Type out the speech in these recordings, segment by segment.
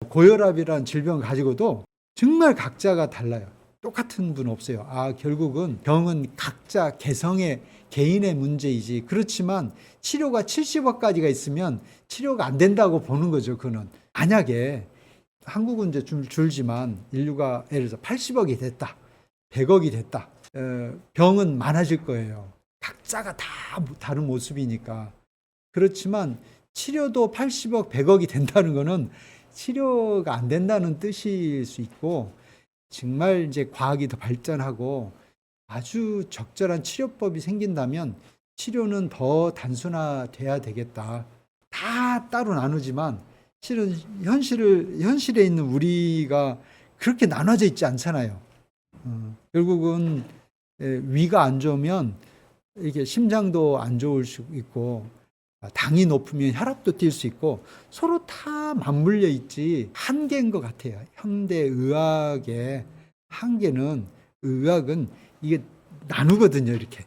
고혈압이라는 질병을 가지고도 정말 각자가 달라요. 똑같은 분 없어요. 결국은 병은 각자 개성의 개인의 문제이지. 그렇지만 치료가 70억까지가 있으면 치료가 안 된다고 보는 거죠. 그는 만약에 한국은 이제 줄지만 인류가 예를 들어서 80억이 됐다, 100억이 됐다. 병은 많아질 거예요. 각자가 다 다른 모습이니까. 그렇지만 치료도 80억, 100억이 된다는 거는 치료가 안 된다는 뜻일 수 있고, 정말 이제 과학이 더 발전하고 아주 적절한 치료법이 생긴다면 치료는 더 단순화돼야 되겠다. 다 따로 나누지만 실은 현실에 있는 우리가 그렇게 나눠져 있지 않잖아요. 결국은 위가 안 좋으면 이게 심장도 안 좋을 수 있고, 당이 높으면 혈압도 뛸 수 있고, 서로 다 맞물려 있지 한계인 것 같아요. 현대 의학의 한계는, 의학은 이게 나누거든요. 이렇게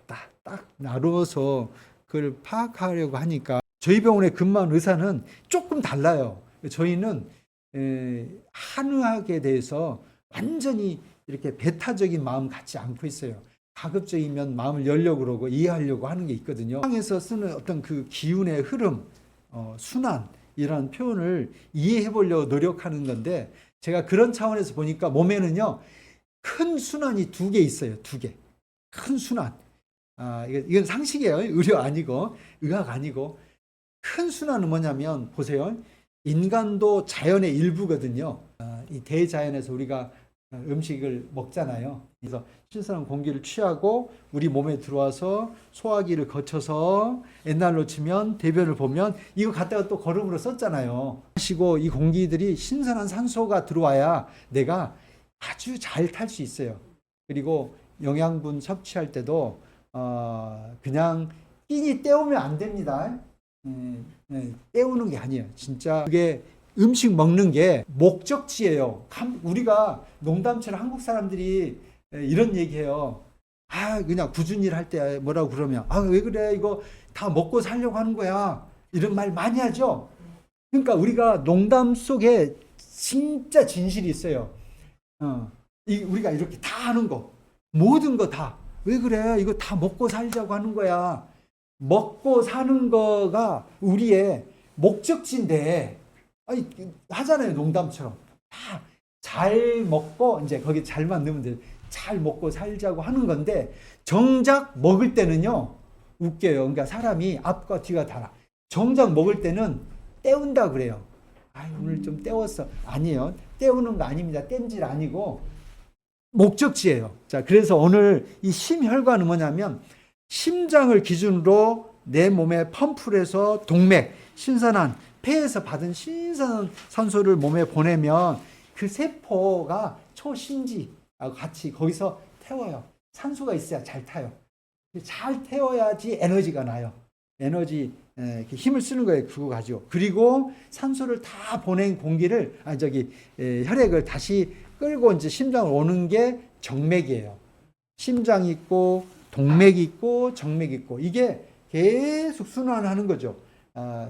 딱 나누어서 그걸 파악하려고 하니까, 저희 병원에 근무한 의사는 조금 달라요. 저희는 한의학에 대해서 완전히 이렇게 배타적인 마음 갖지 않고 있어요. 가급적이면 마음을 열려고 그러고 이해하려고 하는 게 있거든요. 상에서 쓰는 어떤 그 기운의 흐름, 순환, 이런 표현을 이해해 보려고 노력하는 건데, 제가 그런 차원에서 보니까 몸에는요, 큰 순환이 2개 있어요. 2개. 큰 순환. 이건 상식이에요. 의료 아니고, 의학 아니고. 큰 순환은 뭐냐면, 보세요. 인간도 자연의 일부거든요. 이 대자연에서 우리가 음식을 먹잖아요. 그래서 신선한 공기를 취하고 우리 몸에 들어와서 소화기를 거쳐서, 옛날로 치면 대변을 보면 이거 갖다가 또 거름으로 썼잖아요. 마시고 이 공기들이 신선한 산소가 들어와야 내가 아주 잘 탈 수 있어요. 그리고 영양분 섭취할 때도 그냥 끼니 때우면 안 됩니다. 때우는 게 아니에요. 진짜 그게 음식 먹는 게 목적지예요. 우리가 농담처럼 한국 사람들이 이런 얘기해요. 그냥 꾸준히 할 때 뭐라고 그러면, 왜 그래? 이거 다 먹고 살려고 하는 거야. 이런 말 많이 하죠. 그러니까 우리가 농담 속에 진짜 진실이 있어요. 우리가 이렇게 다 하는 거, 모든 거 다. 왜 그래? 이거 다 먹고 살자고 하는 거야. 먹고 사는 거가 우리의 목적지인데, 하잖아요. 농담처럼. 다 잘 먹고, 이제 거기 잘만 넣으면 돼요. 잘 먹고 살자고 하는 건데, 정작 먹을 때는요, 웃겨요. 그러니까 사람이 앞과 뒤가 달라. 정작 먹을 때는 때운다 그래요. 오늘 좀 때웠어. 아니에요. 때우는 거 아닙니다. 땜질 아니고 목적지예요. 자, 그래서 오늘 이 심혈관은 뭐냐면, 심장을 기준으로 내 몸에 펌프를 해서 동맥, 신선한 폐에서 받은 신선한 산소를 몸에 보내면 그 세포가 초신지하고 같이 거기서 태워요. 산소가 있어야 잘 타요. 잘 태워야지 에너지가 나요. 에너지, 힘을 쓰는 거예요. 그거 가지고. 그리고 산소를 다 보낸 공기를, 혈액을 다시 끌고 이제 심장을 오는 게 정맥이에요. 심장이 있고, 동맥이 있고, 정맥이 있고, 이게 계속 순환하는 거죠.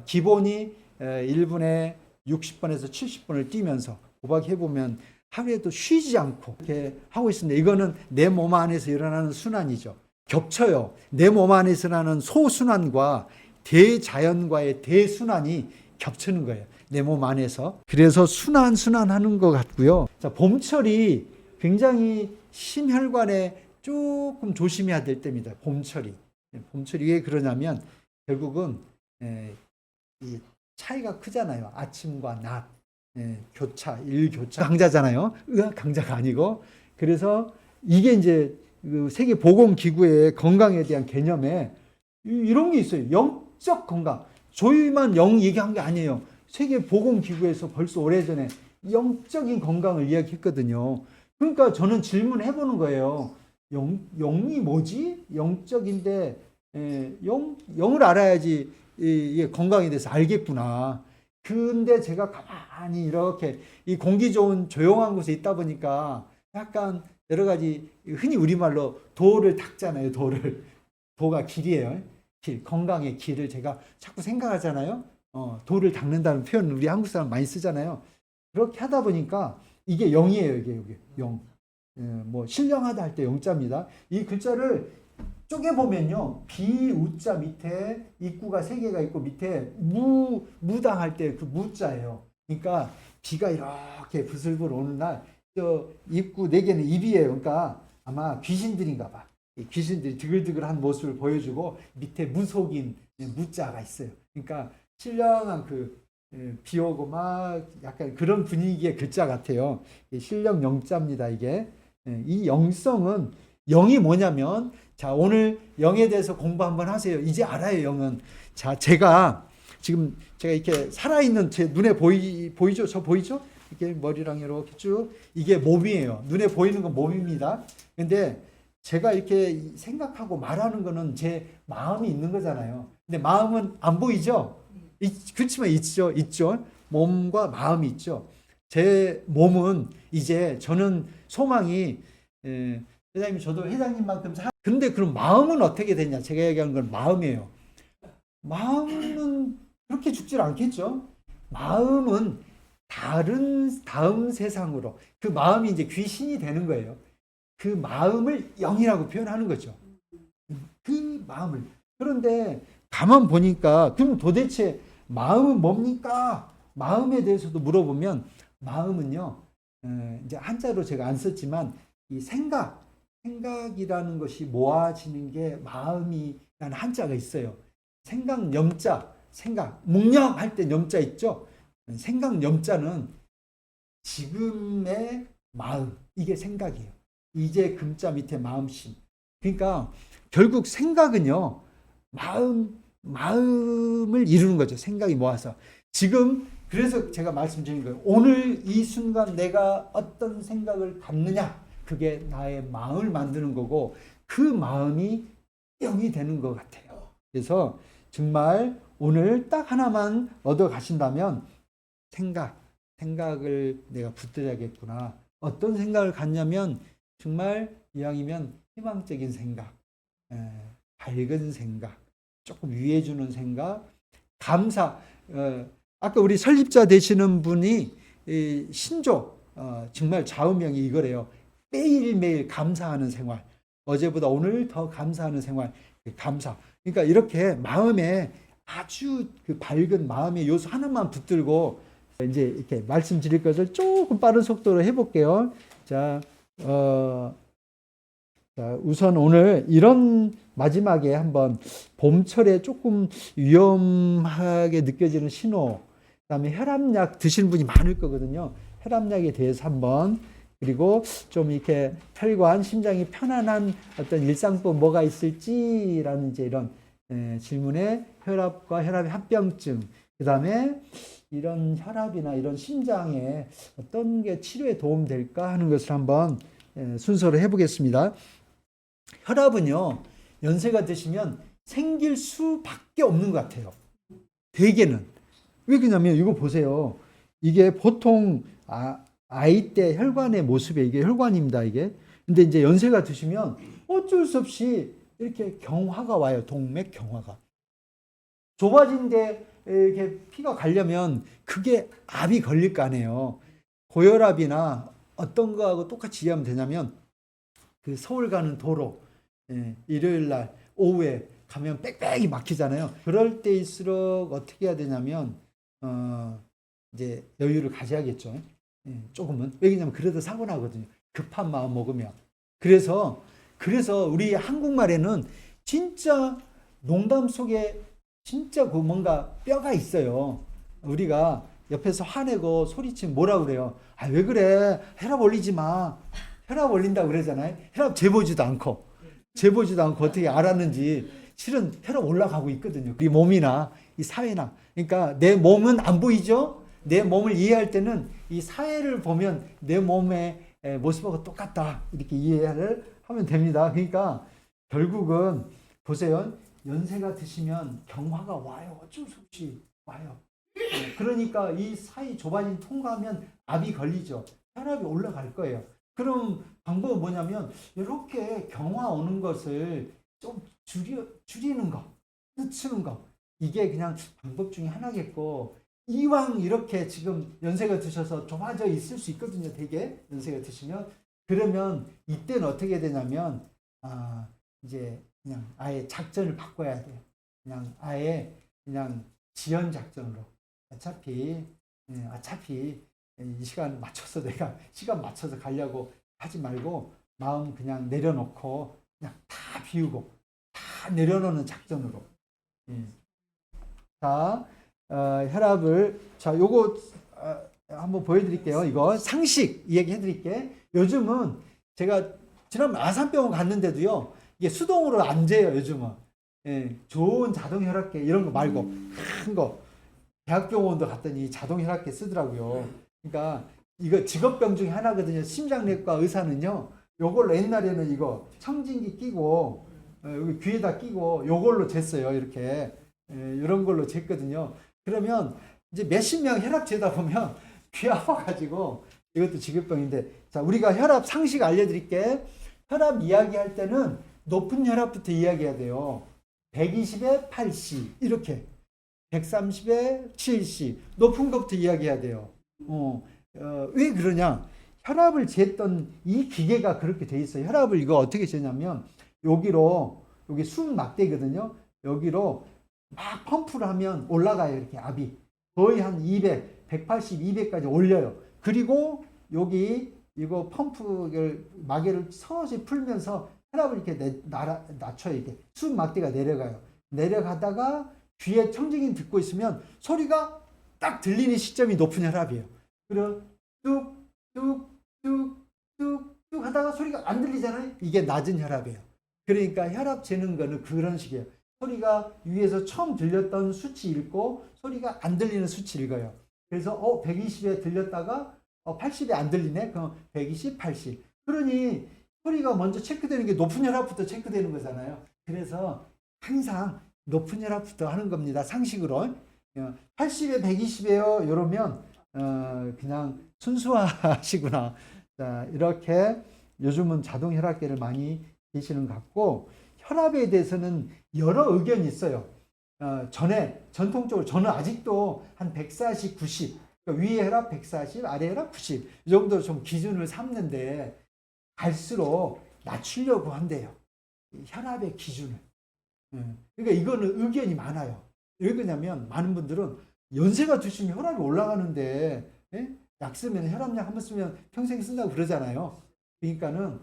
기본이 1분에 60번에서 70번을 뛰면서 도박해보면 하루에도 쉬지 않고 이렇게 하고 있습니다. 이거는 내 몸 안에서 일어나는 순환이죠. 겹쳐요. 내 몸 안에서 일어나는 소순환과 대자연과의 대순환이 겹치는 거예요. 내 몸 안에서. 그래서 순환하는 것 같고요. 자, 봄철이 굉장히 심혈관에 조금 조심해야 될 때입니다. 봄철이 왜 그러냐면, 결국은 이 차이가 크잖아요. 아침과 낮, 교차, 일교차 강자잖아요. 의학 강자가 아니고. 그래서 이게 이제 세계 보건기구의 건강에 대한 개념에 이런 게 있어요. 영적 건강. 저희만 영 얘기한 게 아니에요. 세계 보건기구에서 벌써 오래전에 영적인 건강을 이야기했거든요. 그러니까 저는 질문해 보는 거예요. 영이 뭐지? 영적인데, 영을 알아야지 이게 건강에 대해서 알겠구나. 근데 제가 가만히 이렇게 이 공기 좋은 조용한 곳에 있다 보니까 약간 여러 가지, 흔히 우리말로 도를 닦잖아요. 도가 길이에요. 건강의 길을 제가 자꾸 생각하잖아요. 도를 닦는다는 표현 우리 한국 사람 많이 쓰잖아요. 그렇게 하다 보니까 이게 0이에요. 이게 0. 뭐 신령하다 할 때 0자입니다. 이 글자를 쪼개보면요. 비우자 밑에 입구가 3개가 있고 밑에 무당할 때 그 무자예요. 그러니까 비가 이렇게 부슬부슬 오는 날 저 입구 4개는 입이에요. 그러니까 아마 귀신들인가 봐. 귀신들이 드글드글한 모습을 보여주고 밑에 무속인 무자가 있어요. 그러니까 신령한 비 오고 막 약간 그런 분위기의 글자 같아요. 신령 영자입니다. 이게. 이 영성은, 영이 뭐냐면, 자, 오늘 영에 대해서 공부 한번 하세요. 이제 알아요, 영은. 자, 제가 이렇게 살아있는 제 눈에 보이죠? 저 보이죠? 이렇게 머리랑 이렇게 쭉. 이게 몸이에요. 눈에 보이는 건 몸입니다. 근데 제가 이렇게 생각하고 말하는 거는 제 마음이 있는 거잖아요. 근데 마음은 안 보이죠? 그렇지만 있죠. 몸과 마음이 있죠. 제 몸은 이제 저는 소망이, 회장님, 저도 회장님만큼 근데 그럼 마음은 어떻게 되냐? 제가 얘기하는 건 마음이에요. 마음은 그렇게 죽질 않겠죠? 마음은 다음 세상으로, 그 마음이 이제 귀신이 되는 거예요. 그 마음을 영이라고 표현하는 거죠. 그 마음을. 그런데 가만 보니까, 그럼 도대체 마음은 뭡니까? 마음에 대해서도 물어보면, 마음은요, 이제 한자로 제가 안 썼지만, 이 생각이라는 것이 모아지는 게 마음이라는 한자가 있어요. 생각 염자, 묵념할 때 염자 있죠? 생각 염자는 지금의 마음, 이게 생각이에요. 이제 금자 밑에 마음심. 그러니까 결국 생각은요, 마음을 이루는 거죠. 생각이 모아서. 지금, 그래서 제가 말씀드린 거예요. 오늘 이 순간 내가 어떤 생각을 갖느냐, 그게 나의 마음을 만드는 거고, 그 마음이 영이 되는 것 같아요. 그래서 정말 오늘 딱 하나만 얻어 가신다면, 생각을 내가 붙들어야겠구나. 어떤 생각을 갖냐면, 정말 이왕이면 희망적인 생각, 밝은 생각, 조금 위해주는 생각, 감사. 아까 우리 설립자 되시는 분이 신조, 정말 좌우명이 이거래요. 매일매일 감사하는 생활. 어제보다 오늘 더 감사하는 생활. 감사. 그러니까 이렇게 마음에 아주 그 밝은 마음의 요소 하나만 붙들고 이제 이렇게 말씀드릴 것을 조금 빠른 속도로 해볼게요. 자, 우선 오늘 이런 마지막에 한번 봄철에 조금 위험하게 느껴지는 신호, 그다음에 혈압약 드시는 분이 많을 거거든요. 혈압약에 대해서 한번, 그리고 좀 이렇게 혈관, 심장이 편안한 어떤 일상법 뭐가 있을지라는 이제 이런 질문에 혈압과 혈압의 합병증, 그다음에 이런 혈압이나 이런 심장에 어떤 게 치료에 도움될까 하는 것을 한번 순서로 해보겠습니다. 혈압은요, 연세가 드시면 생길 수밖에 없는 것 같아요. 대개는. 왜 그러냐면 이거 보세요. 이게 보통 아이 때 혈관의 모습에 이게 혈관입니다. 이게. 근데 이제 연세가 드시면 어쩔 수 없이 이렇게 경화가 와요. 동맥 경화가. 좁아진데 이렇게 피가 가려면 그게 압이 걸릴 거 아니에요. 고혈압이나 어떤 거하고 똑같이 이해하면 되냐면, 그 서울 가는 도로, 일요일 날 오후에 가면 빽빽이 막히잖아요. 그럴 때일수록 어떻게 해야 되냐면, 이제 여유를 가져야겠죠. 조금은. 왜냐면 그래도 사고 나거든요. 급한 마음 먹으면. 그래서 우리 한국말에는 진짜 농담 속에 진짜 그 뭔가 뼈가 있어요. 우리가 옆에서 화내고 소리치면 뭐라 그래요? 아, 왜 그래? 혈압 올리지 마. 혈압 올린다고 그러잖아요. 혈압 재보지도 않고 어떻게 알았는지 실은 혈압 올라가고 있거든요. 우리 몸이나 이 사회나. 그러니까 내 몸은 안 보이죠? 내 몸을 이해할 때는 이 사회를 보면 내 몸의 모습하고 똑같다. 이렇게 이해를 하면 됩니다. 그러니까 결국은 보세요. 연세가 드시면 경화가 와요. 어쩔 수 없이 와요. 그러니까 이 사이 좁아진 통과하면 압이 걸리죠. 혈압이 올라갈 거예요. 그럼 방법은 뭐냐면 이렇게 경화 오는 것을 좀 줄이는 거, 늦추는 거. 이게 그냥 방법 중에 하나겠고, 이왕 이렇게 지금 연세가 드셔서 좁아져 있을 수 있거든요. 되게 연세가 드시면. 그러면 이때는 어떻게 되냐면 이제 그냥 아예 작전을 바꿔야 돼요. 그냥 아예 그냥 지연 작전으로 어차피 이 시간 맞춰서 내가 시간 맞춰서 가려고 하지 말고 마음 그냥 내려놓고 그냥 다 비우고 다 내려놓는 작전으로. 자, 혈압을 요거 한번 보여드릴게요. 이거 상식 이야기 해드릴게. 요즘은 제가 지난번 아산병원 갔는데도요, 이게 수동으로 안 재요. 요즘은. 예, 좋은 자동 혈압계 이런 거 말고 큰 거. 대학병원도 갔더니 자동 혈압계 쓰더라고요. 그러니까 이거 직업병 중에 하나거든요. 심장내과 의사는요, 요걸로 옛날에는 이거 청진기 끼고 여기 귀에다 끼고 요걸로 쟀어요. 이렇게 이런 걸로 쟀거든요. 그러면 이제 몇십 명 혈압 재다 보면 귀 아파가지고 이것도 직업병인데, 자, 우리가 혈압 상식 알려드릴게. 혈압 이야기할 때는 높은 혈압부터 이야기해야 돼요. 120에 80 이렇게, 130에 70 높은 것부터 이야기해야 돼요. 왜 그러냐? 혈압을 쟀던 이 기계가 그렇게 돼 있어요. 혈압을 이거 어떻게 재냐면 여기로, 여기 숨 막대거든요. 여기로 막 펌프를 하면 올라가요. 이렇게 압이 거의 한 200, 180, 200까지 올려요. 그리고 여기 이거 펌프를 마개를 서서히 풀면서 혈압을 이렇게 낮춰요. 이렇게 숨 막대가 내려가요. 내려가다가 귀에 청진기 듣고 있으면 소리가 딱 들리는 시점이 높은 혈압이에요. 그리고 뚝뚝뚝뚝뚝 하다가 소리가 안 들리잖아요. 이게 낮은 혈압이에요. 그러니까 혈압 재는 거는 그런 식이에요. 소리가 위에서 처음 들렸던 수치 읽고 소리가 안 들리는 수치 읽어요. 그래서 120에 들렸다가 80에 안 들리네. 그럼 120, 80. 그러니 소리가 먼저 체크되는 게 높은 혈압부터 체크되는 거잖아요. 그래서 항상 높은 혈압부터 하는 겁니다. 상식으로. 80에 120이에요. 이러면 그냥 순수하시구나. 자, 이렇게 요즘은 자동 혈압계를 많이 계시는 것 같고, 혈압에 대해서는 여러 의견이 있어요. 전통적으로 저는 아직도 한 140, 90, 그러니까 위에 혈압 140, 아래 혈압 90, 이 정도 좀 기준을 삼는데 갈수록 낮추려고 한대요. 혈압의 기준을. 그러니까 이거는 의견이 많아요. 왜 그러냐면 많은 분들은 연세가 드시면 혈압이 올라가는데, 약 쓰면, 혈압약 한번 쓰면 평생 쓴다고 그러잖아요. 그러니까는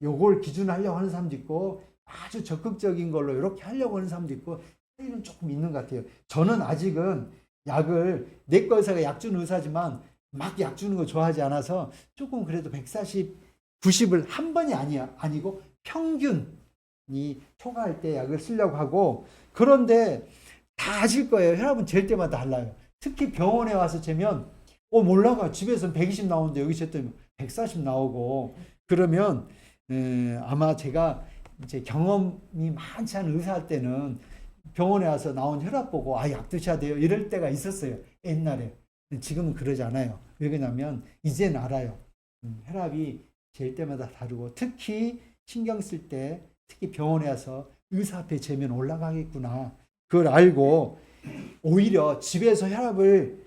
요걸 기준으로 하려고 하는 사람도 있고 아주 적극적인 걸로 이렇게 하려고 하는 사람도 있고, 차이는 조금 있는 것 같아요. 저는 아직은 약을, 내과 의사가 약 주는 의사지만 막 약 주는 거 좋아하지 않아서 조금 그래도 140, 90을 한 번이 아니고 평균이 초과할 때 약을 쓰려고 하고, 그런데 다 아실 거예요. 혈압은 잴 때마다 달라요. 특히 병원에 와서 재면 몰라가. 집에서는 120 나오는데 여기 쟀더니 140 나오고. 그러면 아마 제가 이제 경험이 많지 않은 의사 할 때는 병원에 와서 나온 혈압 보고 약 드셔야 돼요 이럴 때가 있었어요. 옛날에. 지금은 그러지 않아요. 왜 그러냐면 이제는 알아요. 혈압이 잴 때마다 다르고, 특히 신경 쓸 때, 특히 병원에 와서 의사 앞에 재면 올라가겠구나. 그걸 알고 오히려 집에서 혈압을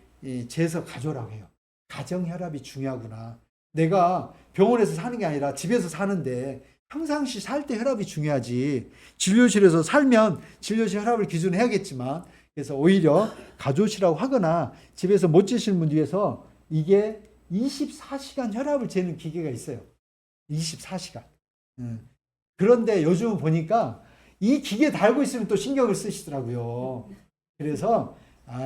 재서 가져오라고 해요. 가정 혈압이 중요하구나. 내가 병원에서 사는 게 아니라 집에서 사는데 평상시 살 때 혈압이 중요하지. 진료실에서 살면 진료실 혈압을 기준해야겠지만, 그래서 오히려 가져오시라고 하거나, 집에서 못 재시는 분 위해서 이게 24시간 혈압을 재는 기계가 있어요. 24시간. 그런데 요즘 보니까 이 기계 달고 있으면 또 신경을 쓰시더라고요. 그래서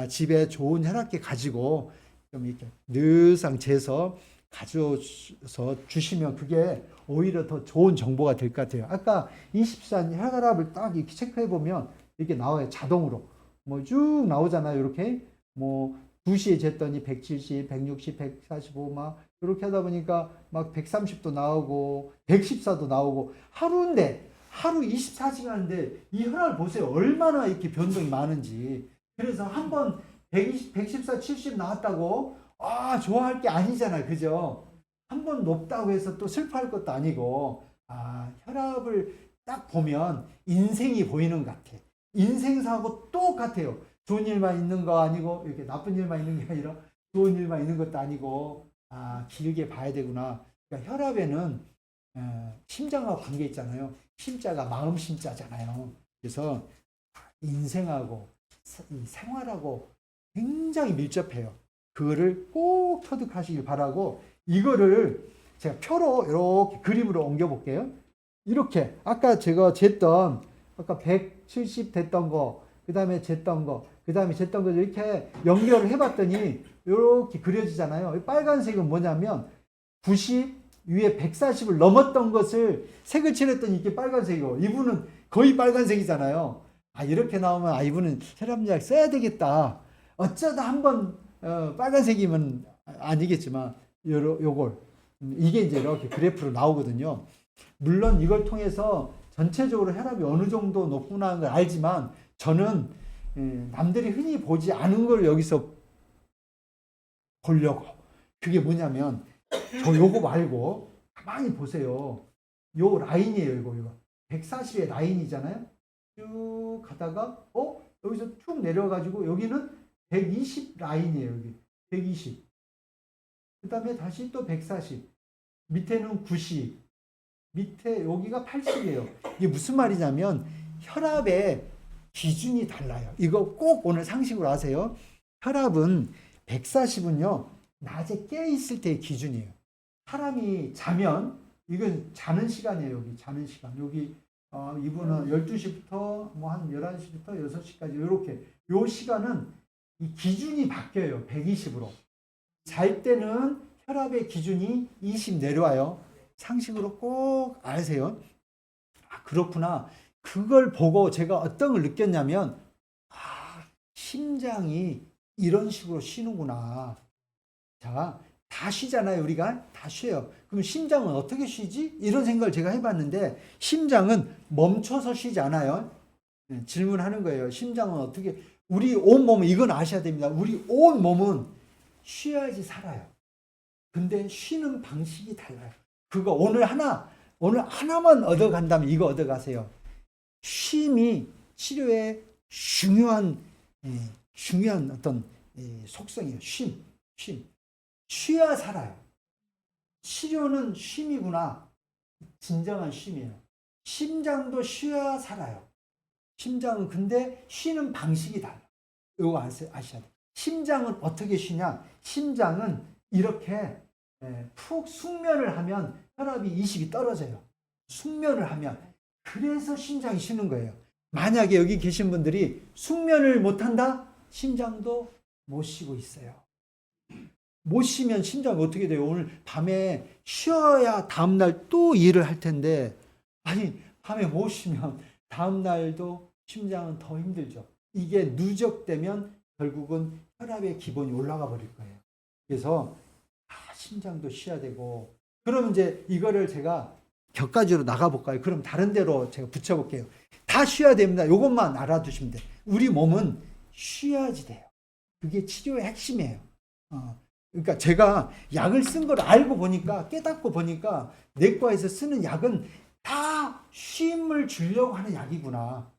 집에 좋은 혈압계 가지고 좀 이렇게 늘상 재서 가져서 주시면 그게 오히려 더 좋은 정보가 될 것 같아요. 아까 24시간 혈압을 딱 이렇게 체크해 보면 이렇게 나와요. 자동으로. 쭉 나오잖아요. 이렇게 2시에 쟀더니 170, 160, 145 막 이렇게 하다 보니까 막 130도 나오고 114도 나오고, 하루인데, 하루 24시간인데 이 혈압을 보세요. 얼마나 이렇게 변동이 많은지. 그래서 한번 120, 114, 70 나왔다고 좋아할 게 아니잖아요. 그죠? 한번 높다고 해서 또 슬퍼할 것도 아니고, 혈압을 딱 보면 인생이 보이는 것 같아. 인생사하고 똑같아요. 좋은 일만 있는 거 아니고 이렇게 나쁜 일만 있는 게 아니라 좋은 일만 있는 것도 아니고 길게 봐야 되구나. 그러니까 혈압에는 심장과 관계 있잖아요. 심자가 마음 심자잖아요. 그래서 인생하고 생활하고 굉장히 밀접해요. 그거를 꼭 터득하시길 바라고 이거를 제가 표로 이렇게 그림으로 옮겨 볼게요. 이렇게 아까 제가 쟀던 아까 170 됐던 거, 그 다음에 쟀던 거, 그 다음에 쟀던 거 이렇게 연결을 해봤더니 이렇게 그려지잖아요. 빨간색은 뭐냐면 90 위에 140을 넘었던 것을 색을 칠했더니 이게 빨간색이고 이분은 거의 빨간색이잖아요. 이렇게 나오면 이분은 혈압약 써야 되겠다. 어쩌다 한번 빨간색이면 아니겠지만 요걸 이게 이제 이렇게 그래프로 나오거든요. 물론 이걸 통해서 전체적으로 혈압이 어느 정도 높구나 하는 걸 알지만 저는 남들이 흔히 보지 않은 걸 여기서 보려고. 그게 뭐냐면 저 요거 말고 가만히 보세요. 요 라인이에요. 이거 140의 라인이잖아요. 쭉 가다가 여기서 쭉 내려가지고 여기는 120 라인이에요. 여기 120. 그 다음에 다시 또 140. 밑에는 90. 밑에 여기가 80이에요. 이게 무슨 말이냐면 혈압의 기준이 달라요. 이거 꼭 오늘 상식으로 아세요. 혈압은 140은요. 낮에 깨 있을 때의 기준이에요. 사람이 자면 이건 자는 시간이에요. 여기 자는 시간. 여기 이분은 12시부터 뭐 한 11시부터 6시까지 이렇게 요 시간은 이 기준이 바뀌어요. 120으로. 잘 때는 혈압의 기준이 20 내려와요. 상식으로 꼭 아세요. 그렇구나. 그걸 보고 제가 어떤 걸 느꼈냐면 심장이 이런 식으로 쉬는구나. 자, 다 쉬잖아요. 우리가 다 쉬어요. 그럼 심장은 어떻게 쉬지? 이런 생각을 제가 해봤는데 심장은 멈춰서 쉬지 않아요. 질문하는 거예요. 심장은 어떻게 우리 온 몸은 이건 아셔야 됩니다. 우리 온 몸은 쉬어야지 살아요. 근데 쉬는 방식이 달라요. 그거 오늘 하나만 얻어간다면 이거 얻어가세요. 쉼이 치료의 중요한 어떤 속성이에요. 쉼. 쉬어야 살아요. 치료는 쉼이구나. 진정한 쉼이에요. 심장도 쉬어야 살아요. 심장은 근데 쉬는 방식이 달라. 이거 아셔야 돼요. 심장은 어떻게 쉬냐? 심장은 이렇게 푹 숙면을 하면 혈압이 20이 떨어져요. 숙면을 하면. 그래서 심장이 쉬는 거예요. 만약에 여기 계신 분들이 숙면을 못한다? 심장도 못 쉬고 있어요. 못 쉬면 심장이 어떻게 돼요? 오늘 밤에 쉬어야 다음날 또 일을 할 텐데 밤에 못 쉬면 다음날도 심장은 더 힘들죠. 이게 누적되면 결국은 혈압의 기본이 올라가 버릴 거예요. 그래서 심장도 쉬어야 되고 그럼 이제 이거를 제가 격가지로 나가볼까요? 그럼 다른 데로 제가 붙여볼게요. 다 쉬어야 됩니다. 이것만 알아두시면 돼요. 우리 몸은 쉬어야지 돼요. 그게 치료의 핵심이에요. 그러니까 제가 약을 쓴 걸 알고 보니까 깨닫고 보니까 내과에서 쓰는 약은 다 쉼을 주려고 하는 약이구나.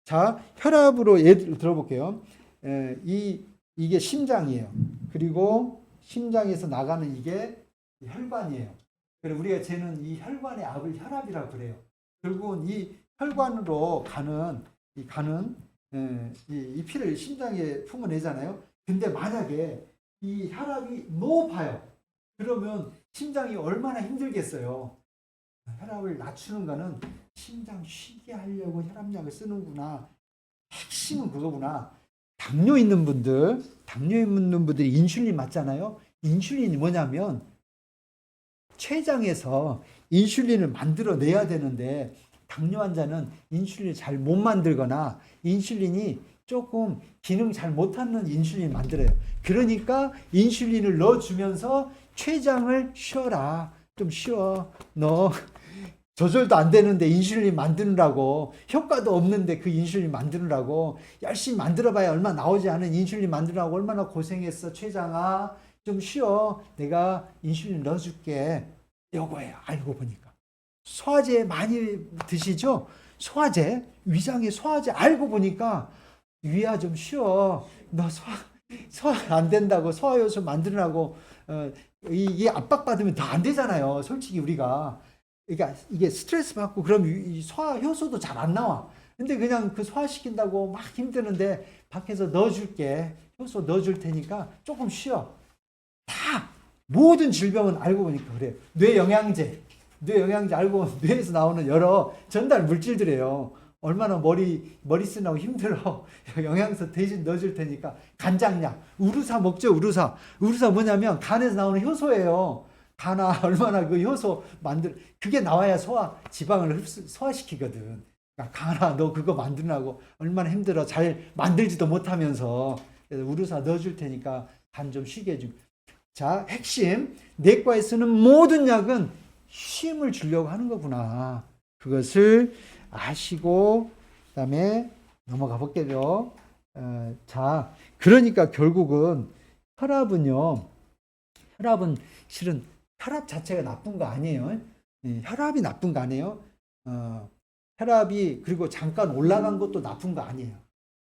자, 혈압으로 예를 들어볼게요. 이게 심장이에요. 그리고 심장에서 나가는 이게 혈관이에요. 그래서 우리가 재는 이 혈관의 압을 혈압이라고 그래요. 결국은 이 혈관으로 가는 이 피를 심장에 품어내잖아요. 근데 만약에 이 혈압이 높아요. 그러면 심장이 얼마나 힘들겠어요. 혈압을 낮추는 거는 심장 쉬게 하려고 혈압약을 쓰는구나. 핵심은 그거구나. 당뇨 있는 분들이 인슐린 맞잖아요. 인슐린이 뭐냐면 췌장에서 인슐린을 만들어내야 되는데 당뇨 환자는 인슐린을 잘 못 만들거나 인슐린이 조금 기능 잘 못하는 인슐린 만들어요. 그러니까 인슐린을 넣어주면서 췌장을 쉬어라. 좀 쉬어. 너 조절도 안 되는데 인슐린 만드느라고 효과도 없는데 그 인슐린 만드느라고 열심히 만들어봐야 얼마 나오지 않은 인슐린 만드느라고 얼마나 고생했어. 췌장아 좀 쉬어. 내가 인슐린 넣어줄게. 요거예요. 알고 보니까. 소화제 많이 드시죠? 소화제, 위장의 소화제 알고 보니까 유야 좀 쉬어. 너 소화 안 된다고 소화효소 만들으라고 이게 압박받으면 더 안 되잖아요. 솔직히 우리가. 그러니까 이게 스트레스 받고 그럼 이 소화효소도 잘 안 나와. 근데 그냥 그 소화시킨다고 막 힘드는데 밖에서 넣어줄게. 효소 넣어줄 테니까 조금 쉬어. 다 모든 질병은 알고 보니까 그래요. 뇌영양제 알고 보면 뇌에서 나오는 여러 전달 물질들이에요. 얼마나 머리 쓰느라고 힘들어. 영양소 대신 넣어줄 테니까 간장약, 우루사 먹죠. 우루사 뭐냐면 간에서 나오는 효소예요. 간아 얼마나 그 효소 그게 나와야 지방을 소화시키거든. 그러니까 간아 너 그거 만드느라고 얼마나 힘들어. 잘 만들지도 못하면서. 그래서 우루사 넣어줄 테니까 간 좀 쉬게 해주고. 자, 핵심 내과에 쓰는 모든 약은 쉼을 주려고 하는 거구나. 그것을 아시고 그다음에 넘어가 볼게요. 자, 그러니까 결국은 혈압은 실은 혈압 자체가 나쁜 거 아니에요. 혈압이 나쁜 거 아니에요. 혈압이 그리고 잠깐 올라간 것도 나쁜 거 아니에요.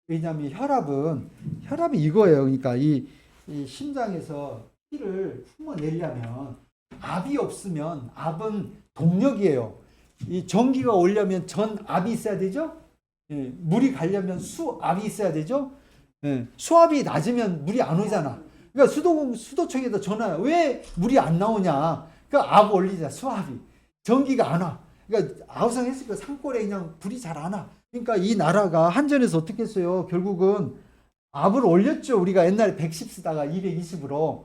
왜냐하면 혈압이 이거예요. 그러니까 이 심장에서 피를 품어내려면 압이 없으면 압은 동력이에요. 이 전기가 오려면 전압이 있어야 되죠. 물이 가려면 수압이 있어야 되죠. 수압이 낮으면 물이 안 오잖아. 그러니까 수도청에다 전화해. 왜 물이 안 나오냐? 그러니까 압 올리자. 수압이. 전기가 안 와. 그러니까 아우성했으니까 산골에 그냥 불이 잘 안 와. 그러니까 이 나라가 한전에서 어떻게 했어요? 결국은 압을 올렸죠. 우리가 옛날에 110 쓰다가 220으로.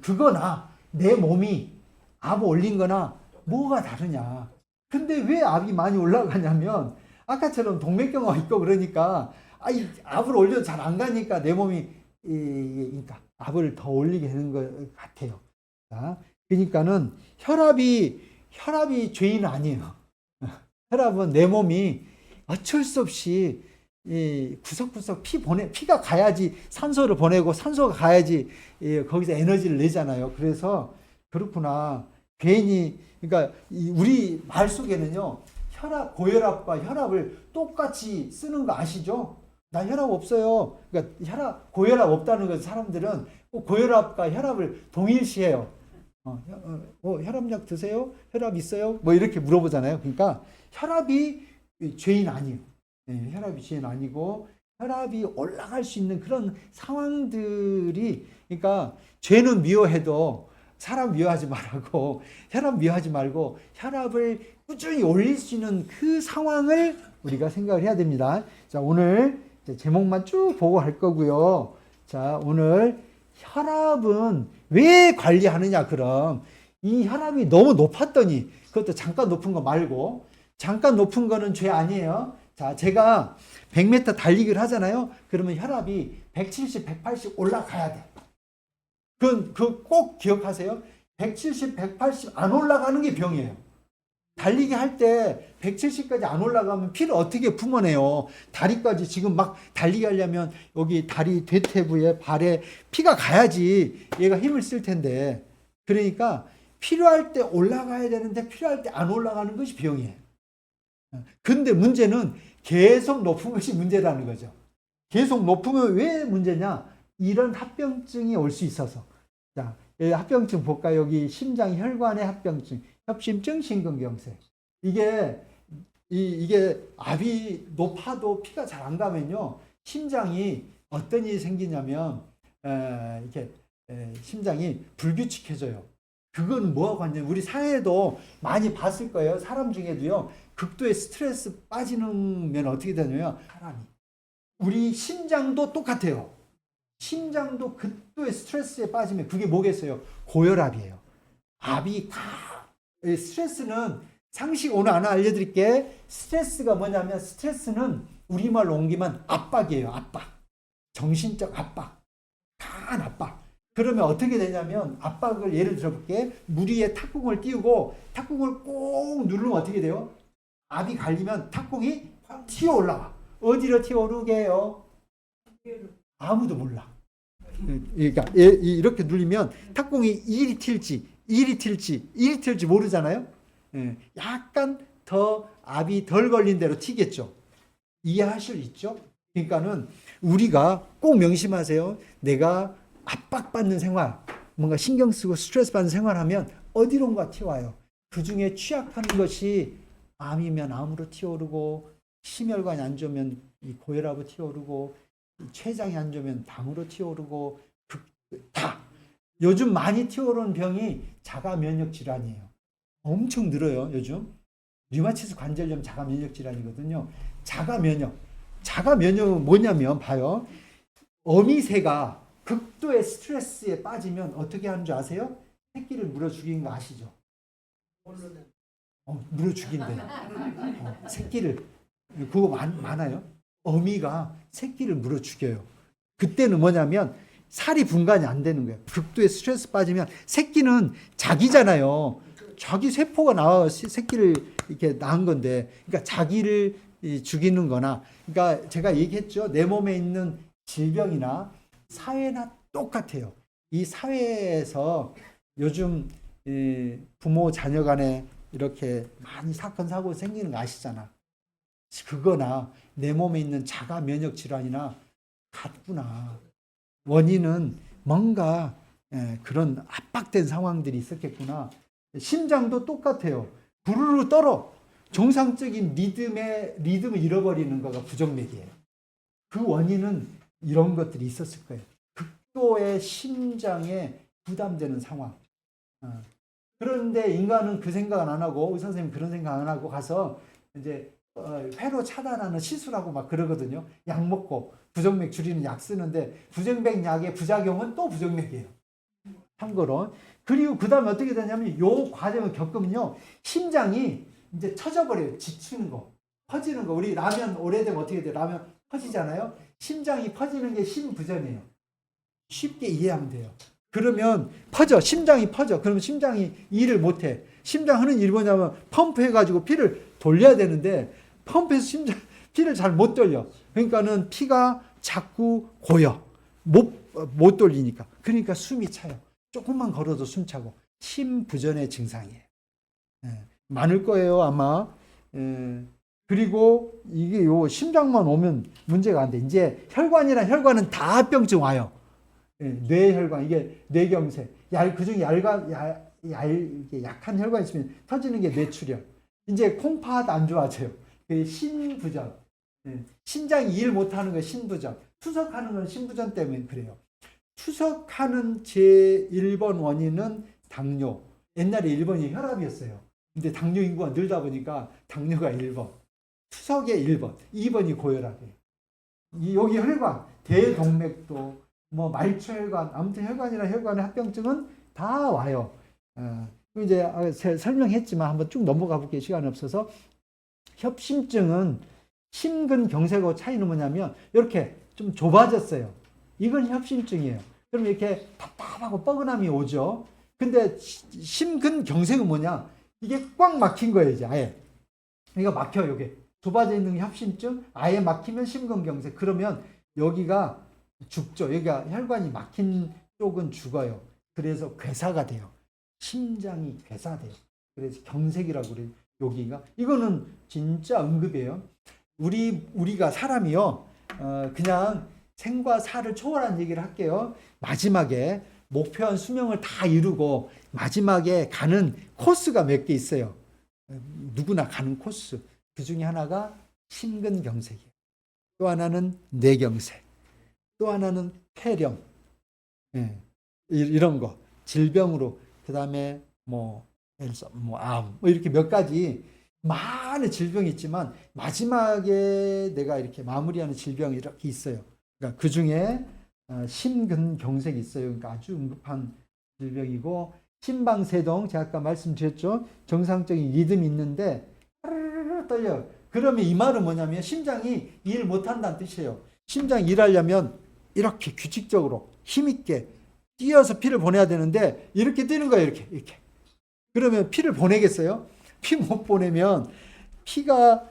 그거나 내 몸이 압 올린 거나 뭐가 다르냐. 근데 왜 압이 많이 올라가냐면 아까처럼 동맥경화 있고 그러니까 이 압을 올려도 잘 안 가니까 내 몸이 그러니까 압을 더 올리게 되는 것 같아요. 자, 그러니까는 혈압이 죄인 아니에요. 혈압은 내 몸이 어쩔 수 없이 구석구석 피가 가야지 산소를 보내고 산소가 가야지 거기서 에너지를 내잖아요. 그래서 그렇구나. 괜히 그러니까 우리 말 속에는요. 고혈압과 혈압을 똑같이 쓰는 거 아시죠? 나 혈압 없어요. 그러니까 고혈압 없다는 거 사람들은 꼭 고혈압과 혈압을 동일시해요. 혈압약 드세요? 혈압 있어요? 뭐 이렇게 물어보잖아요. 그러니까 혈압이 죄인 아니에요. 혈압이 죄인 아니고 혈압이 올라갈 수 있는 그런 상황들이 그러니까 죄는 미워해도 사람 미워하지 말고 혈압 미워하지 말고 혈압을 꾸준히 올릴 수 있는 그 상황을 우리가 생각을 해야 됩니다. 자, 오늘 제목만 쭉 보고 할 거고요. 자, 오늘 혈압은 왜 관리하느냐? 그럼 이 혈압이 너무 높았더니 그것도 잠깐 높은 거 말고 잠깐 높은 거는 죄 아니에요. 자, 제가 100m 달리기를 하잖아요. 그러면 혈압이 170, 180 올라가야 돼. 그건 꼭 기억하세요. 170, 180 안 올라가는 게 병이에요. 달리기 할 때 170까지 안 올라가면 피를 어떻게 품어내요? 다리까지 지금 막 달리기 하려면 여기 다리 대퇴부에 발에 피가 가야지 얘가 힘을 쓸 텐데. 그러니까 필요할 때 올라가야 되는데 필요할 때 안 올라가는 것이 병이에요. 근데 문제는 계속 높은 것이 문제라는 거죠. 계속 높으면 왜 문제냐? 이런 합병증이 올 수 있어서. 자, 합병증 볼까요? 여기 심장 혈관의 합병증, 협심증, 심근경색. 이게 압이 높아도 피가 잘 안 가면요, 심장이 어떤 일이 생기냐면 이렇게 심장이 불규칙해져요. 그건 뭐하고 관련? 우리 사회에도 많이 봤을 거예요. 사람 중에도요, 극도의 스트레스 빠지는 어떻게 되냐면 사람이 우리 심장도 똑같아요. 심장도 극도의 스트레스에 빠지면 그게 뭐겠어요? 고혈압이에요. 압이 다 스트레스는 상식 오늘 하나 알려드릴게. 스트레스가 뭐냐면 스트레스는 우리말로 옮기면 압박이에요. 압박. 정신적 압박. 강한 압박. 그러면 어떻게 되냐면 압박을 예를 들어볼게. 물 위에 탁구공을 띄우고 탁구공을 꼭 누르면 어떻게 돼요? 압이 갈리면 탁구공이 튀어 올라와. 어디로 튀어 오르게요? 아무도 몰라. 그러니까 이렇게 누르면 탁구공이 이리 튈지 모르잖아요. 약간 더 압이 덜 걸린 대로 튀겠죠. 이해하실 수 있죠? 그러니까는 우리가 꼭 명심하세요. 내가 압박받는 생활, 뭔가 신경 쓰고 스트레스 받는 생활하면 어디론가 튀어와요. 그 중에 취약한 것이 암이면 암으로 튀어오르고, 심혈관이 안 좋으면 이 고혈압으로 튀어오르고, 췌장이 안 좋으면 당으로 튀어오르고, 다 요즘 많이 튀어오르는 병이 자가 면역 질환이에요. 엄청 늘어요. 요즘 류마티스 관절염 자가 면역 질환이거든요. 자가 면역은 뭐냐면 봐요. 어미새가 극도의 스트레스에 빠지면 어떻게 하는 줄 아세요? 새끼를 물어 죽이는 거 아시죠? 물어 죽인대. 새끼를. 그거 많아요. 어미가 새끼를 물어 죽여요. 그때는 뭐냐면 살이 분간이 안 되는 거예요. 극도의 스트레스 빠지면 새끼는 자기잖아요. 자기 세포가 나와 새끼를 이렇게 낳은 건데, 그러니까 자기를 죽이는 거나, 그러니까 제가 얘기했죠. 내 몸에 있는 질병이나 사회나 똑같아요. 이 사회에서 요즘 부모 자녀 간에 이렇게 많이 사건 사고 생기는 거 아시잖아. 그거나 내 몸에 있는 자가 면역 질환이나 같구나. 원인은 뭔가 그런 압박된 상황들이 있었겠구나. 심장도 똑같아요. 부르르 떨어. 정상적인 리듬을 잃어버리는 거가 부정맥이에요. 그 원인은 이런 것들이 있었을 거예요. 극도의 심장에 부담되는 상황. 그런데 인간은 그 생각은 안 하고, 의사 선생님 그런 생각 안 하고 가서 이제 회로 차단하는 시술하고 막 그러거든요. 약 먹고 부정맥 줄이는 약 쓰는데, 부정맥 약의 부작용은 또 부정맥이에요. 참고로. 그리고 그 다음에 어떻게 되냐면, 요 과정을 겪으면요, 심장이 이제 터져버려요. 지치는 거, 퍼지는 거. 우리 라면 오래되면 어떻게 돼요? 라면 퍼지잖아요. 심장이 퍼지는 게 심부전이에요. 쉽게 이해하면 돼요. 그러면 퍼져. 심장이 퍼져. 그러면 심장이 일을 못해. 심장 하는 일이 뭐냐면 펌프해가지고 피를 돌려야 되는데, 펌프해서 피를 잘 못 돌려. 그러니까는 피가 자꾸 고여. 못 돌리니까. 그러니까 숨이 차요. 조금만 걸어도 숨 차고. 심부전의 증상이에요. 많을 거예요, 아마. 그리고 이게 요 심장만 오면 문제가 안 돼. 이제 혈관이랑 혈관은 다 합병증 와요. 뇌혈관, 이게 뇌경색. 그중에 약한 혈관이 있으면 터지는 게 뇌출혈. 이제 콩팥 안 좋아져요. 신부전. 신장이 일 못하는 거 신부전. 투석하는 건 신부전 때문에 그래요. 투석하는 제1번 원인은 당뇨. 옛날에 1번이 혈압이었어요. 근데 당뇨 인구가 늘다 보니까 당뇨가 1번. 투석의 1번. 2번이 고혈압이에요. 여기 혈관, 대동맥도, 뭐 말초혈관, 아무튼 혈관이나 혈관의 합병증은 다 와요. 이제 설명했지만 한번 쭉 넘어가 볼게요. 시간이 없어서. 협심증은 심근경색하고 차이는 뭐냐면 이렇게 좀 좁아졌어요. 이건 협심증이에요. 그럼 이렇게 답답하고 뻐근함이 오죠. 근데 심근경색은 뭐냐? 이게 꽉 막힌 거예요, 이제 아예. 이거 막혀요, 이게. 좁아져 있는 협심증, 아예 막히면 심근경색. 그러면 여기가 죽죠. 여기가 혈관이 막힌 쪽은 죽어요. 그래서 괴사가 돼요. 심장이 괴사돼요. 그래서 경색이라고 그래요. 여기가. 이거는 진짜 응급이에요. 우리가 사람이요, 그냥 생과 사를 초월한 얘기를 할게요. 마지막에 목표한 수명을 다 이루고 마지막에 가는 코스가 몇 개 있어요. 누구나 가는 코스. 그 중에 하나가 심근경색이에요. 또 하나는 뇌경색. 또 하나는 폐렴. 이런 거. 질병으로. 그 다음에 암. 이렇게 몇 가지 많은 질병이 있지만 마지막에 내가 이렇게 마무리하는 질병이 이렇게 있어요. 그러니까 그 중에 심근경색이 있어요. 그러니까 아주 응급한 질병이고, 심방세동, 제가 아까 말씀드렸죠. 정상적인 리듬이 있는데 떨려요. 그러면 이 말은 뭐냐면 심장이 일 못한다는 뜻이에요. 심장이 일하려면 이렇게 규칙적으로 힘있게 뛰어서 피를 보내야 되는데 이렇게 뛰는 거예요. 이렇게. 그러면 피를 보내겠어요? 피 못 보내면 피가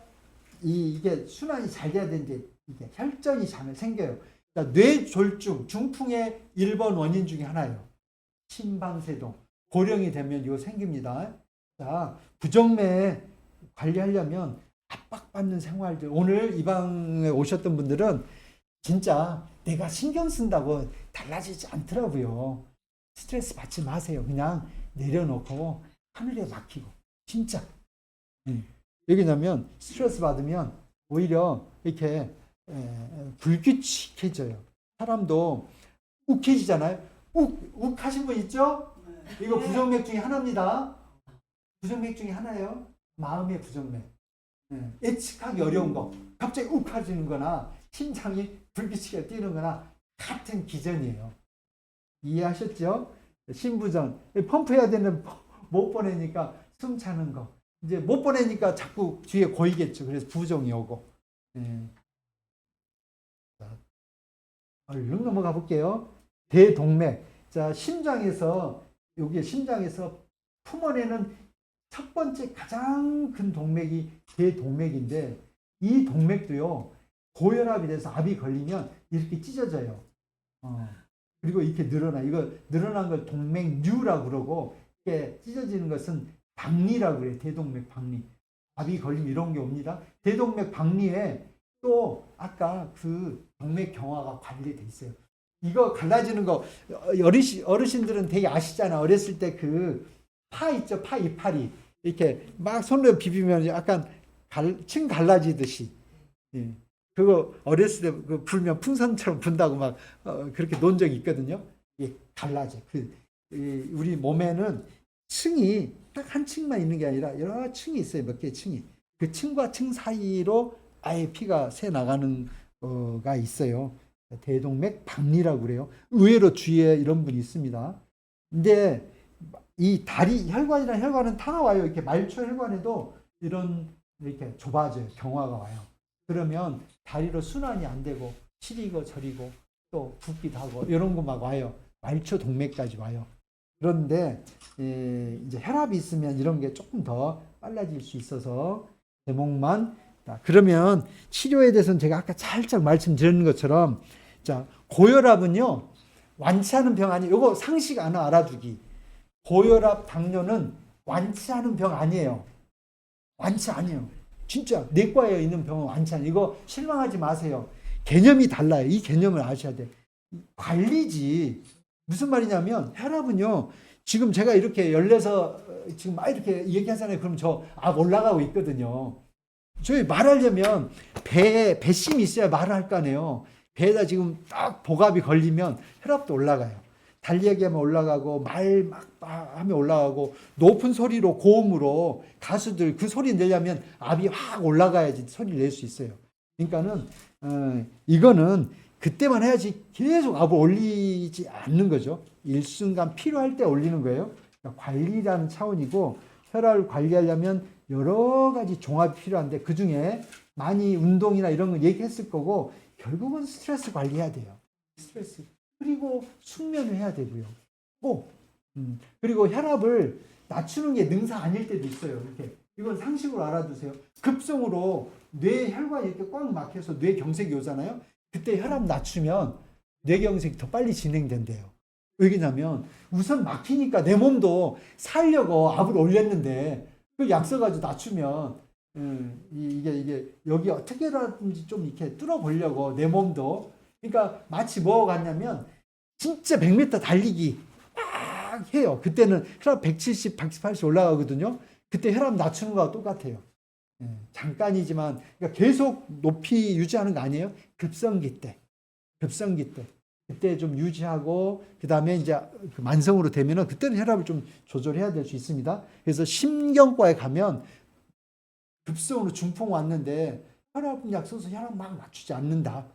이게 순환이 잘 돼야 되는데 이게 혈전이 잘 생겨요. 그러니까 뇌졸중, 중풍의 1번 원인 중에 하나예요. 심방세동. 고령이 되면 이거 생깁니다. 자, 부정맥 관리하려면 압박받는 생활들. 오늘 이 방에 오셨던 분들은 진짜 내가 신경 쓴다고 달라지지 않더라고요. 스트레스 받지 마세요. 그냥 내려놓고 하늘에 맡기고. 진짜. 왜냐면 스트레스 받으면 오히려 이렇게 불규칙해져요. 사람도 욱해지잖아요. 욱하신 분 있죠? 이거 부정맥 중에 하나입니다. 부정맥 중에 하나예요. 마음의 부정맥. 예측하기 어려운 거. 갑자기 욱해지는 거나 심장이 불규칙하게 뛰는 거나 같은 기전이에요. 이해하셨죠? 심부전. 펌프해야 되는 못 보내니까 숨 차는 거. 이제 못 보내니까 자꾸 뒤에 고이겠죠. 그래서 부종이 오고. 자, 얼른 넘어가 볼게요. 대동맥. 자, 여기 심장에서 품어내는 첫 번째 가장 큰 동맥이 대동맥인데, 이 동맥도요, 고혈압이 돼서 압이 걸리면 이렇게 찢어져요. 그리고 이렇게 이거 늘어난 걸 동맥류라고 그러고, 이렇게 찢어지는 것은 박리라고 그래요. 대동맥 박리. 압이 걸리면 이런 게 옵니다. 대동맥 박리에 또 아까 그 동맥 경화가 관리돼 있어요. 이거 갈라지는 거 어르신들은 되게 아시잖아. 어렸을 때 그 파 있죠. 파 이파리 이렇게 막 손으로 비비면 약간 층 갈라지듯이. 예. 그거 어렸을 때 그 불면 풍선처럼 분다고 막 그렇게 논 적이 있거든요. 이게 갈라져. 우리 몸에는 층이 딱 한 층만 있는 게 아니라 여러 층이 있어요. 몇 개의 층이. 그 층과 층 사이로 아예 피가 새 나가는 가 있어요. 대동맥 박리라고 그래요. 의외로 주위에 이런 분이 있습니다. 근데 이 다리 혈관이랑 혈관은 다 와요. 이렇게 말초 혈관에도 이렇게 좁아져요. 경화가 와요. 그러면 다리로 순환이 안 되고 시리고 저리고 또 붓기도 하고 이런 거 막 와요. 말초 동맥까지 와요. 그런데 이제 혈압이 있으면 이런 게 조금 더 빨라질 수 있어서 제목만. 그러면 치료에 대해서는 제가 아까 살짝 말씀드린 것처럼, 자, 고혈압은요 완치하는 병 아니에요. 이거 상식 하나 알아두기. 고혈압, 당뇨는 완치하는 병 아니에요. 완치 아니에요. 진짜 내과에 있는 병은 완치 아니에요. 이거 실망하지 마세요. 개념이 달라요. 이 개념을 아셔야 돼요. 관리지. 무슨 말이냐면 혈압은요, 지금 제가 이렇게 열려서 지금 막 이렇게 얘기하잖아요. 그럼 저 압 올라가고 있거든요. 저희 말하려면 배심이 있어야 말을 할 거 아니에요. 배에다 지금 딱 복압이 걸리면 혈압도 올라가요. 달리기하면 올라가고 말 막 하면 올라가고 높은 소리로 고음으로 가수들 그 소리 내려면 압이 확 올라가야지 소리를 낼 수 있어요. 그러니까는 이거는 그때만 해야지 계속 압을 올리지 않는 거죠. 일순간 필요할 때 올리는 거예요. 그러니까 관리라는 차원이고, 혈압을 관리하려면 여러 가지 종합이 필요한데 그 중에 많이 운동이나 이런 거 얘기했을 거고, 결국은 스트레스 관리해야 돼요. 스트레스. 그리고 숙면을 해야 되고요. 그리고 혈압을 낮추는 게 능사 아닐 때도 있어요. 이렇게. 이건 상식으로 알아두세요. 급성으로 뇌 혈관이 이렇게 꽉 막혀서 뇌경색이 오잖아요. 그때 혈압 낮추면 뇌경색이 더 빨리 진행된대요. 왜냐면 우선 막히니까 내 몸도 살려고 압을 올렸는데 그 약 써가지고 낮추면 이게 여기 어떻게라든지 좀 이렇게 뚫어보려고 내 몸도. 그러니까 마치 뭐가 같냐면 진짜 100m 달리기 막 해요. 그때는 혈압 170, 180 올라가거든요. 그때 혈압 낮추는 거와 똑같아요. 잠깐이지만 그러니까 계속 높이 유지하는 거 아니에요? 급성기 때. 그때 좀 유지하고, 그 다음에 이제 만성으로 되면은 그때는 혈압을 좀 조절해야 될 수 있습니다. 그래서 심경과에 가면 급성으로 중풍 왔는데 혈압약 써서 혈압 막 낮추지 않는다.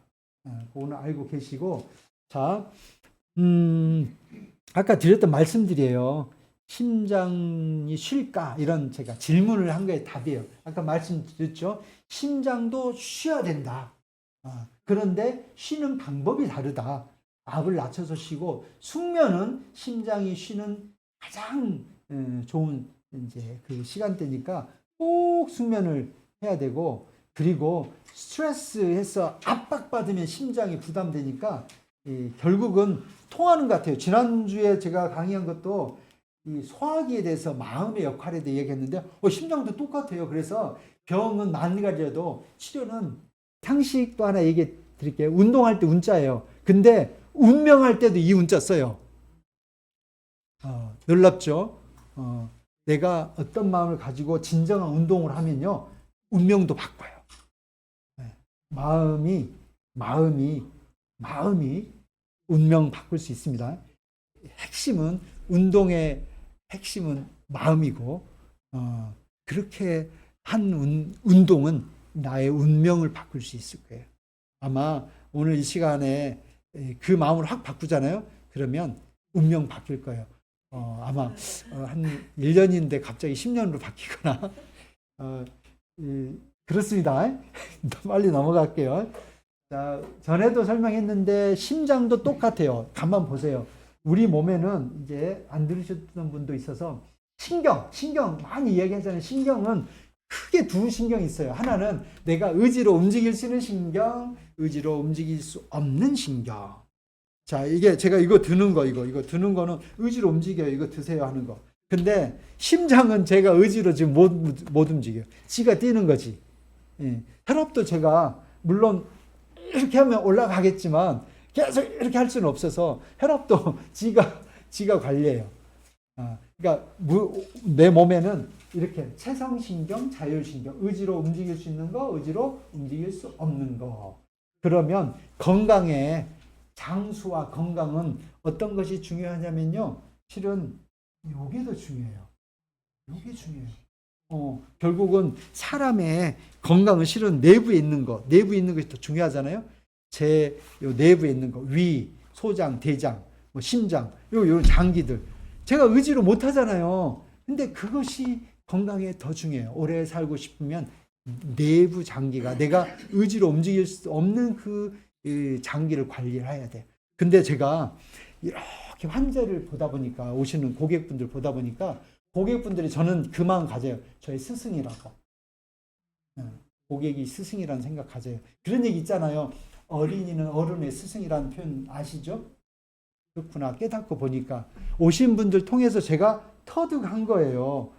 그거는 알고 계시고. 자, 아까 드렸던 말씀들이에요. 심장이 쉴까? 이런 제가 질문을 한 거에 답이에요. 아까 말씀드렸죠. 심장도 쉬어야 된다. 그런데 쉬는 방법이 다르다. 압을 낮춰서 쉬고, 숙면은 심장이 쉬는 가장 좋은 이제 그 시간대니까 꼭 숙면을 해야 되고, 그리고 스트레스해서 압박받으면 심장이 부담되니까 결국은 통하는 것 같아요. 지난주에 제가 강의한 것도 이 소화기에 대해서 마음의 역할에 대해 얘기했는데 심장도 똑같아요. 그래서 병은 만 가지라도 치료는 상식도 하나 얘기해 드릴게요. 운동할 때 운자예요. 근데 운명할 때도 이 운자 써요. 놀랍죠? 내가 어떤 마음을 가지고 진정한 운동을 하면요, 운명도 바꿔요. 네. 마음이 운명 바꿀 수 있습니다. 핵심은 운동의 핵심은 마음이고, 그렇게 한 운동은 나의 운명을 바꿀 수 있을 거예요. 아마 오늘 이 시간에 그 마음을 확 바꾸잖아요. 그러면 운명 바뀔 거예요. 아마 한 1년인데 갑자기 10년으로 바뀌거나 그렇습니다. 빨리 넘어갈게요. 자, 전에도 설명했는데 심장도 똑같아요. 가만 보세요. 우리 몸에는 이제 안 들으셨던 분도 있어서 신경 많이 이야기하잖아요. 신경은 크게 두 신경이 있어요. 하나는 내가 의지로 움직일 수 있는 신경, 의지로 움직일 수 없는 신경. 자, 이게 제가 이거 드는 거는 의지로 움직여요. 이거 드세요 하는 거. 근데 심장은 제가 의지로 지금 못 움직여요. 지가 뛰는 거지. 예. 혈압도 제가 물론 이렇게 하면 올라가겠지만 계속 이렇게 할 수는 없어서 혈압도 지가 관리해요. 그러니까 내 몸에는 이렇게 체성신경, 자율신경, 의지로 움직일 수 있는 거, 의지로 움직일 수 없는 거. 그러면 건강에 장수와 건강은 어떤 것이 중요하냐면요. 실은 요게 더 중요해요. 요게 중요해요. 결국은 사람의 건강은 실은 내부에 있는 것이 더 중요하잖아요. 요 내부에 있는 거, 위, 소장, 대장, 뭐 심장, 요런 장기들. 제가 의지로 못 하잖아요. 근데 그것이 건강에 더 중요해요. 오래 살고 싶으면 내부 장기가 내가 의지로 움직일 수 없는 그 장기를 관리를 해야 돼요. 근데 제가 이렇게 환자를 보다 보니까 오시는 고객분들 보다 보니까 고객분들이 저는 그 마음 가져요. 저의 스승이라고. 고객이 스승이라는 생각 가져요. 그런 얘기 있잖아요. 어린이는 어른의 스승이라는 표현 아시죠? 그렇구나. 깨닫고 보니까 오신 분들 통해서 제가 터득한 거예요.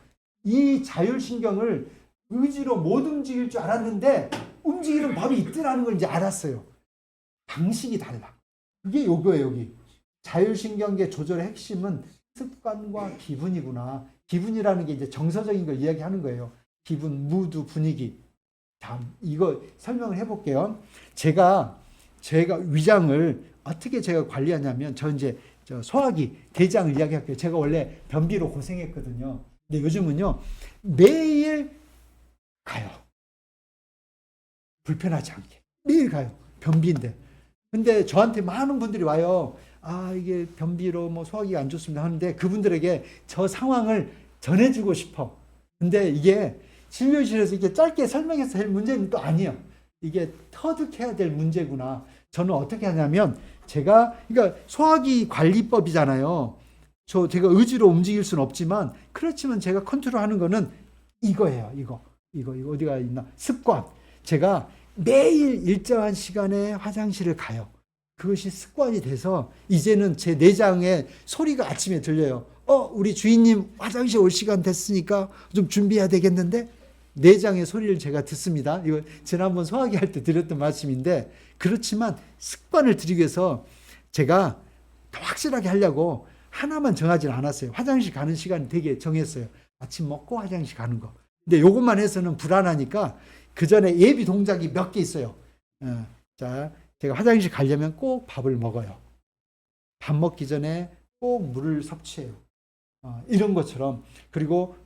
이 자율신경을 의지로 못 움직일 줄 알았는데 움직이는 법이 있더라는 걸 이제 알았어요. 방식이 달라. 그게 요거예요, 여기. 자율신경계 조절의 핵심은 습관과 기분이구나. 기분이라는 게 이제 정서적인 걸 이야기하는 거예요. 기분, 무드, 분위기. 자, 이거 설명을 해볼게요. 제가 위장을 어떻게 제가 관리하냐면, 저 소화기, 대장을 이야기할게요. 제가 원래 변비로 고생했거든요. 근데 요즘은요, 매일 가요. 불편하지 않게. 매일 가요. 변비인데. 근데 저한테 많은 분들이 와요. 이게 변비로 뭐 소화기가 안 좋습니다 하는데 그분들에게 저 상황을 전해주고 싶어. 근데 이게 진료실에서 이게 짧게 설명해서 할 문제는 또 아니에요. 이게 터득해야 될 문제구나. 저는 어떻게 하냐면 그러니까 소화기 관리법이잖아요. 제가 의지로 움직일 수는 없지만 그렇지만 제가 컨트롤하는 거는 이거예요. 이거 어디가 있나? 습관. 제가 매일 일정한 시간에 화장실을 가요. 그것이 습관이 돼서 이제는 제 내장에 소리가 아침에 들려요. 우리 주인님 화장실 올 시간 됐으니까 좀 준비해야 되겠는데? 내장의 소리를 제가 듣습니다. 이거 지난번 소화기 할 때 드렸던 말씀인데 그렇지만 습관을 들이기 위해서 제가 더 확실하게 하려고 하나만 정하지는 않았어요. 화장실 가는 시간 되게 정했어요. 아침 먹고 화장실 가는 거. 근데 요것만 해서는 불안하니까 그 전에 예비 동작이 몇 개 있어요. 자, 제가 화장실 가려면 꼭 밥을 먹어요. 밥 먹기 전에 꼭 물을 섭취해요. 이런 것처럼. 그리고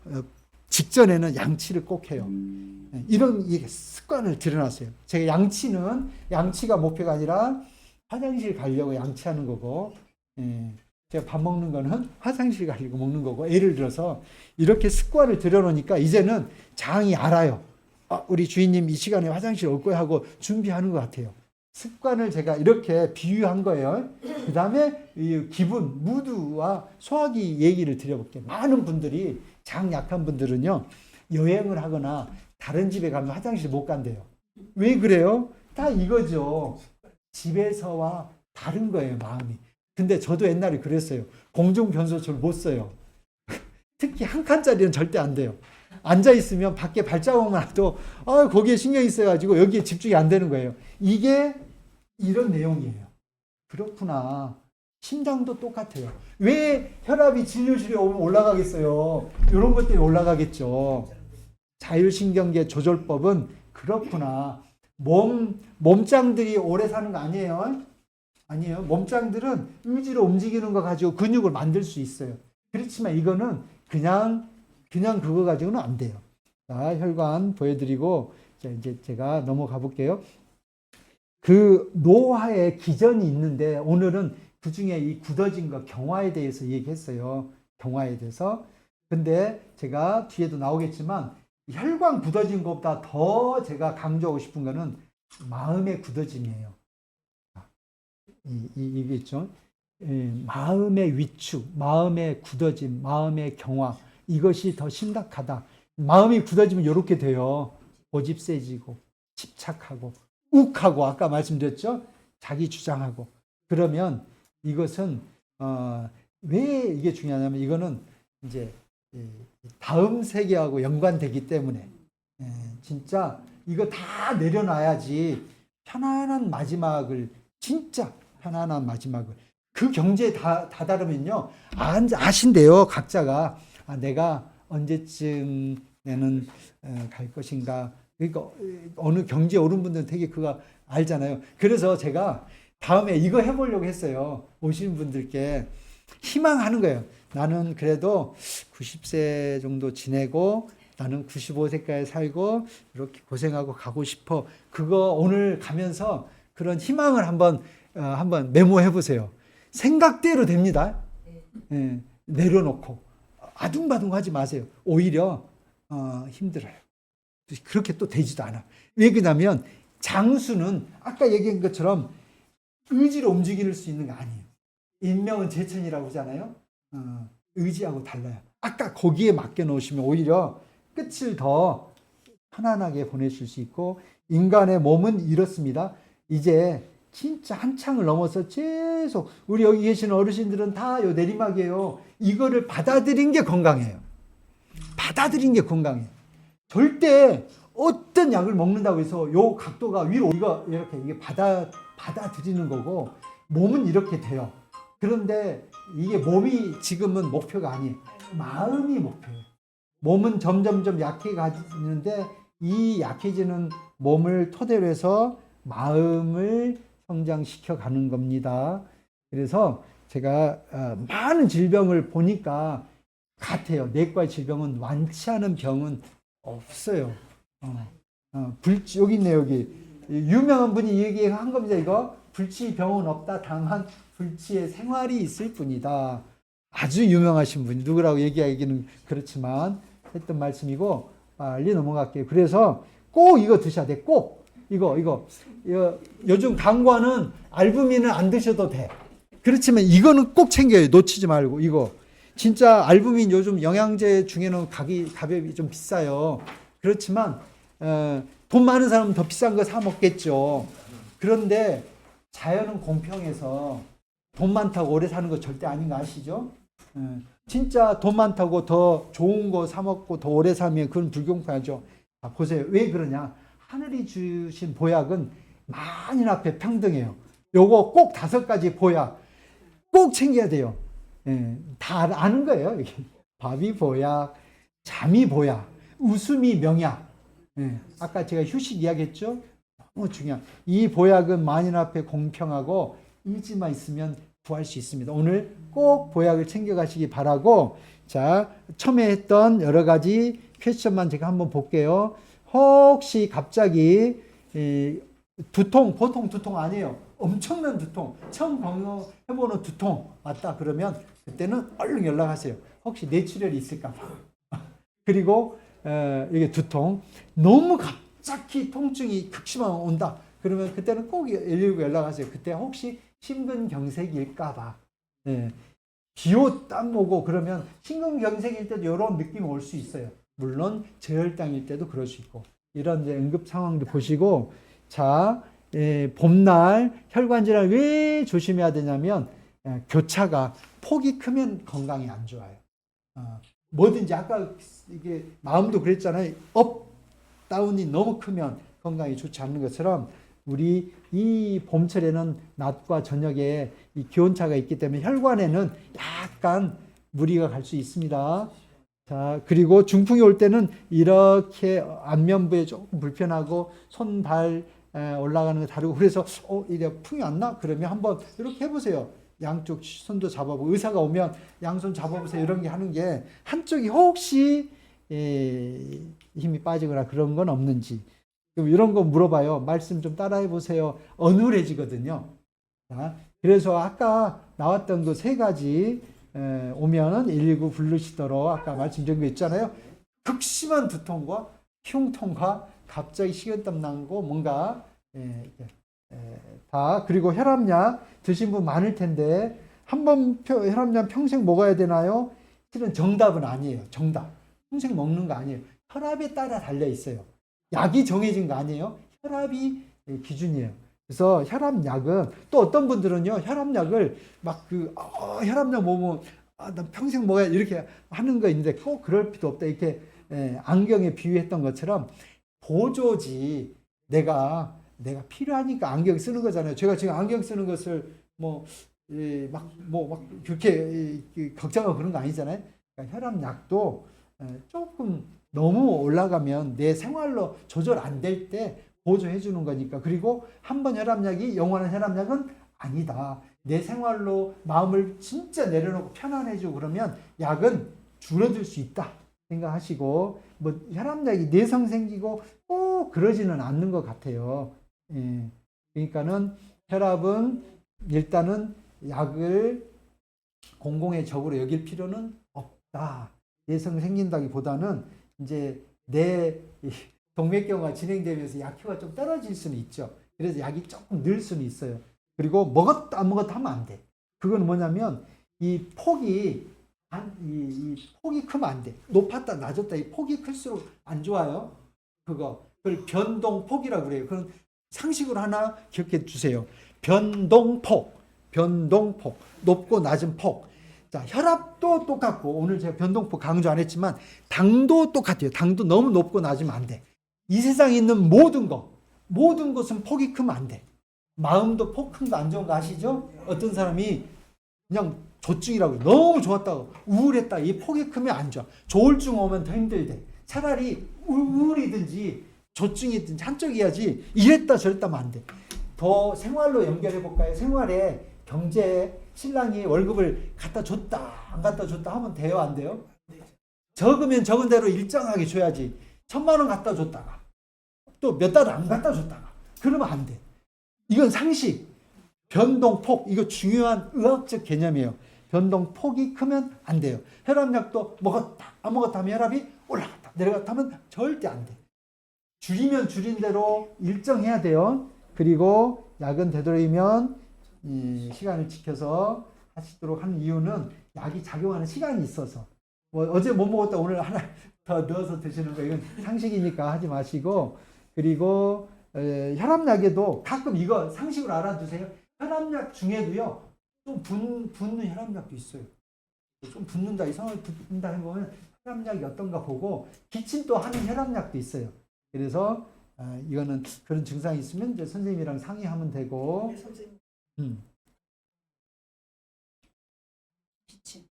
직전에는 양치를 꼭 해요. 이런 습관을 들여놨어요. 제가 양치가 목표가 아니라 화장실 가려고 양치하는 거고, 제가 밥 먹는 거는 화장실 가려고 먹는 거고, 예를 들어서 이렇게 습관을 들여놓으니까 이제는 장이 알아요. 우리 주인님 이 시간에 화장실 올 거야 하고 준비하는 것 같아요. 습관을 제가 이렇게 비유한 거예요. 그 다음에 기분, 무드와 소화기 얘기를 드려볼게요. 많은 분들이 장 약한 분들은요, 여행을 하거나 다른 집에 가면 화장실 못 간대요. 왜 그래요? 다 이거죠. 집에서와 다른 거예요, 마음이. 근데 저도 옛날에 그랬어요. 공중변소초를 못 써요. 특히 한 칸짜리는 절대 안 돼요. 앉아 있으면 밖에 발자국만 나도 거기에 신경이 있어가지고 여기에 집중이 안 되는 거예요. 이게 이런 내용이에요. 그렇구나. 심장도 똑같아요. 왜 혈압이 진료실에 오면 올라가겠어요? 이런 것 때문에 올라가겠죠. 자율신경계 조절법은 그렇구나. 몸짱들이 오래 사는 거 아니에요? 아니에요. 몸짱들은 의지로 움직이는 거 가지고 근육을 만들 수 있어요. 그렇지만 이거는 그냥 그거 가지고는 안 돼요. 자, 혈관 보여드리고 이제 제가 넘어가 볼게요. 그 노화의 기전이 있는데 오늘은 그 중에 이 굳어진 거 경화에 대해서 얘기했어요. 경화에 대해서. 근데 제가 뒤에도 나오겠지만 혈관 굳어진 것보다 더 제가 강조하고 싶은 거는 마음의 굳어짐이에요. 이게 있죠. 마음의 위축, 마음의 굳어짐, 마음의 경화, 이것이 더 심각하다. 마음이 굳어지면 이렇게 돼요. 고집 세지고 집착하고 욱하고 아까 말씀드렸죠. 자기 주장하고. 그러면 이것은 왜 이게 중요하냐면 이거는 이제 다음 세계하고 연관되기 때문에 진짜 이거 다 내려놔야지 편안한 마지막을, 진짜 편안한 마지막을, 그 경지에 다다르면요 아신대요. 각자가 내가 언제쯤 내는 갈 것인가. 그러니까 어느 경지에 오른 분들은 되게 그거 알잖아요. 그래서 제가 다음에 이거 해보려고 했어요. 오시는 분들께 희망하는 거예요. 나는 그래도 90세 정도 지내고 나는 95세까지 살고 이렇게 고생하고 가고 싶어. 그거 오늘 가면서 그런 희망을 한번 메모해 보세요. 생각대로 됩니다. 내려놓고 아둥바둥 하지 마세요. 오히려 힘들어요. 그렇게 또 되지도 않아. 왜 그러냐면 장수는 아까 얘기한 것처럼 의지로 움직일 수 있는 거 아니에요. 인명은 제천이라고 하잖아요. 의지하고 달라요. 아까 거기에 맡겨 놓으시면 오히려 끝을 더 편안하게 보내실 수 있고, 인간의 몸은 이렇습니다. 이제 진짜 한창을 넘어서 계속 우리 여기 계시는 어르신들은 다 요 내리막이에요. 이거를 받아들인 게 건강해요. 받아들인 게 건강해요. 절대 어떤 약을 먹는다고 해서 요 각도가 위로 이게 받아들이는 거고, 몸은 이렇게 돼요. 그런데 이게 몸이 지금은 목표가 아니에요. 마음이 목표예요. 몸은 점점점 약해지는데 이 약해지는 몸을 토대로 해서 마음을 성장시켜 가는 겁니다. 그래서 제가 많은 질병을 보니까 같아요. 내과 질병은 완치하는 병은 없어요. 여기 있네, 여기. 유명한 분이 얘기한 겁니다, 이거. 불치 병은 없다. 다만 불치의 생활이 있을 뿐이다. 아주 유명하신 분이 누구라고 얘기하기는 그렇지만 했던 말씀이고, 빨리 넘어갈게요. 그래서 꼭 이거 드셔야 돼. 꼭. 이거. 요즘 강과는 알부민은 안 드셔도 돼. 그렇지만 이거는 꼭 챙겨요. 놓치지 말고. 이거. 진짜 알부민 요즘 영양제 중에는 가격이 좀 비싸요. 그렇지만 돈 많은 사람은 더 비싼 거 사 먹겠죠. 그런데 자연은 공평해서 돈 많다고 오래 사는 거 절대 아닌 거 아시죠? 진짜 돈 많다고 더 좋은 거 사 먹고 더 오래 살면 그건 불공평하죠. 보세요. 왜 그러냐? 하늘이 주신 보약은 만인 앞에 평등해요. 요거 꼭 5가지 보약 꼭 챙겨야 돼요. 다 아는 거예요. 밥이 보약, 잠이 보약, 웃음이 명약. 아까 제가 휴식 이야기했죠? 너무 중요한. 이 보약은 만인 앞에 공평하고 의지만 있으면 구할 수 있습니다. 오늘 꼭 보약을 챙겨가시기 바라고, 자, 처음에 했던 여러 가지 퀘스천만 제가 한번 볼게요. 혹시 갑자기 두통, 보통 두통 아니에요. 엄청난 두통, 처음 경험해보는 두통 왔다 그러면 그때는 얼른 연락하세요. 혹시 뇌출혈이 있을까 봐. 그리고 이게 두통, 너무 갑자기 통증이 극심하게 온다 그러면 그때는 꼭 119 연락하세요. 그때 혹시 심근경색일까 봐. 비오 땀 오고 그러면 심근경색일 때도 이런 느낌이 올 수 있어요. 물론 저혈당일 때도 그럴 수 있고, 이런 이제 응급 상황도 보시고. 자, 봄날 혈관질환 왜 조심해야 되냐면 교차가 폭이 크면 건강이 안 좋아요. 뭐든지 아까 이게 마음도 그랬잖아요. 업, 다운이 너무 크면 건강에 좋지 않는 것처럼 우리 이 봄철에는 낮과 저녁에 이 기온차가 있기 때문에 혈관에는 약간 무리가 갈 수 있습니다. 자, 그리고 중풍이 올 때는 이렇게 안면부에 조금 불편하고 손, 발 올라가는 거 다르고 그래서 이래 풍이 안 나? 그러면 한번 이렇게 해보세요. 양쪽 손도 잡아보고 의사가 오면 양손 잡아보세요. 이런 게 하는 게 한쪽이 혹시 힘이 빠지거나 그런 건 없는지 이런 거 물어봐요. 말씀 좀 따라해 보세요. 어눌해지거든요. 자, 그래서 아까 나왔던 그 세 가지 오면은 119 부르시도록 아까 말씀드린 거 있잖아요. 극심한 두통과 흉통과 갑자기 식은땀 나는 거 뭔가 다 그리고 혈압약 드신 분 많을 텐데 한번 혈압약 평생 먹어야 되나요? 실은 정답은 아니에요. 정답. 평생 먹는 거 아니에요. 혈압에 따라 달려 있어요. 약이 정해진 거 아니에요. 혈압이 기준이에요. 그래서 혈압약은 또 어떤 분들은요 혈압약을 막 혈압약 먹으면 난 평생 먹어야 이렇게 하는 거 있는데 꼭 그럴 필요 없다. 이렇게 안경에 비유했던 것처럼 보조지 내가 필요하니까 안경 쓰는 거잖아요. 제가 지금 안경 쓰는 것을 막 그렇게 걱정하고 그런 거 아니잖아요. 그러니까 혈압약도 조금 너무 올라가면 내 생활로 조절 안 될 때 보조해 주는 거니까. 그리고 한 번 혈압약이 영원한 혈압약은 아니다. 내 생활로 마음을 진짜 내려놓고 편안해지고 그러면 약은 줄어들 수 있다 생각하시고 혈압약이 내성 생기고 꼭 그러지는 않는 것 같아요. 그러니까는 혈압은 일단은 약을 공공의 적으로 여길 필요는 없다. 내성 생긴다기보다는 이제 내 동맥경화가 진행되면서 약효가 좀 떨어질 수는 있죠. 그래서 약이 조금 늘 수는 있어요. 그리고 먹었다 안 먹었다 하면 안 돼. 그건 뭐냐면 이 폭이 크면 안 돼. 높았다 낮았다 이 폭이 클수록 안 좋아요. 그걸 변동폭이라고 그래요. 그런 상식으로 하나 기억해 주세요. 변동폭. 높고 낮은 폭. 자, 혈압도 똑같고 오늘 제가 변동폭 강조 안 했지만 당도 똑같아요. 당도 너무 높고 낮으면 안 돼. 이 세상에 있는 모든 것은 폭이 크면 안 돼. 마음도 폭 큰 거 안 좋은 거 아시죠? 어떤 사람이 그냥 조증이라고 너무 좋았다고 우울했다. 이 폭이 크면 안 좋아. 조울증 오면 더 힘들대. 차라리 우울이든지 조증이든지 한쪽이야지 이랬다 저랬다 하면 안 돼. 더 생활로 연결해 볼까요? 생활에 경제 신랑이 월급을 갖다 줬다 안 갖다 줬다 하면 돼요 안 돼요? 적으면 적은 대로 일정하게 줘야지. 1,000만 원 갖다 줬다가 또 몇 달을 안 갖다 줬다가 그러면 안 돼. 이건 상식. 변동폭 이거 중요한 의학적 개념이에요. 변동폭이 크면 안 돼요. 혈압약도 먹었다 안 먹었다 하면 혈압이 올라갔다 내려갔다 하면 절대 안 돼. 줄이면 줄인 대로 일정해야 돼요. 그리고 약은 되도록이면 시간을 지켜서 하시도록 하는 이유는 약이 작용하는 시간이 있어서 어제 못 먹었다 오늘 하나 더 넣어서 드시는 거 이건 상식이니까 하지 마시고 그리고 혈압약에도 가끔 이거 상식으로 알아두세요. 혈압약 중에도요 좀 붓는 혈압약도 있어요. 좀 붓는다 이상하게 붓는다 해보면 혈압약이 어떤가 보고 기침도 하는 혈압약도 있어요. 그래서 이거는 그런 증상이 있으면 이제 선생님이랑 상의하면 되고. 네, 선생님. 기침.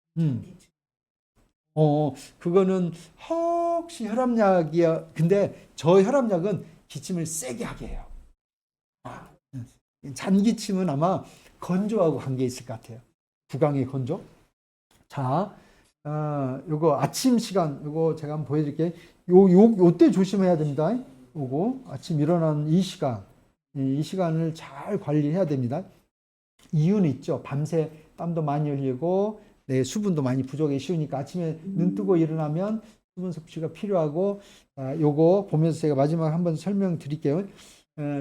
그거는 혹시 혈압약이야. 근데 저 혈압약은 기침을 세게 하게 해요. 잔기침은 아마 건조하고 관계 있을 것 같아요. 구강의 건조. 자, 요거 아침 시간, 요거 제가 한번 보여드릴게요. 요때 조심해야 됩니다. 요거 아침 일어나는 이 시간을 잘 관리해야 됩니다. 이유는 있죠. 밤새 땀도 많이 흘리고, 수분도 많이 부족하기 쉬우니까 아침에 눈 뜨고 일어나면 수분 섭취가 필요하고, 요거 보면서 제가 마지막 한번 설명드릴게요.